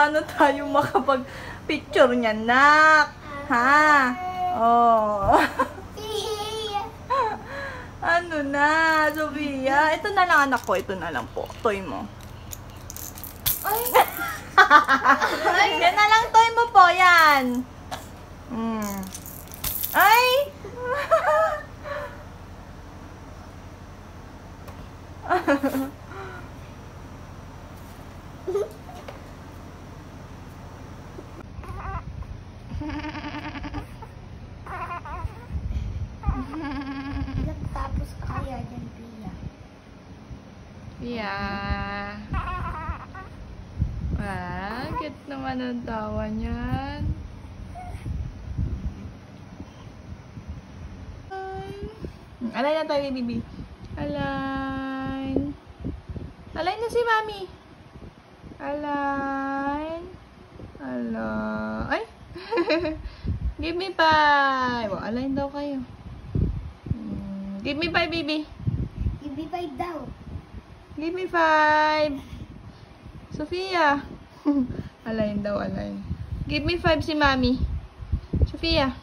paano tayo makapag-picture niya, nak? Ha? Oh. Ano na, Sofia? Ito na lang, anak ko. Ito na lang po. Toy mo. Ay! Yan na lang toy mo po, yan. Ay! Nagtapos ka kaya dyan, Pia. Pia. Cute naman ang tawa niyan. Alay na tayo, baby. Alay. Alay na si mami. Alay. Alay. Ay! Give me 5. Oh, alay daw kayo. Give me 5, baby. Give me 5 daw. Give me 5. Sofia. Alay daw, alay. Give me 5 si mami. Sofia.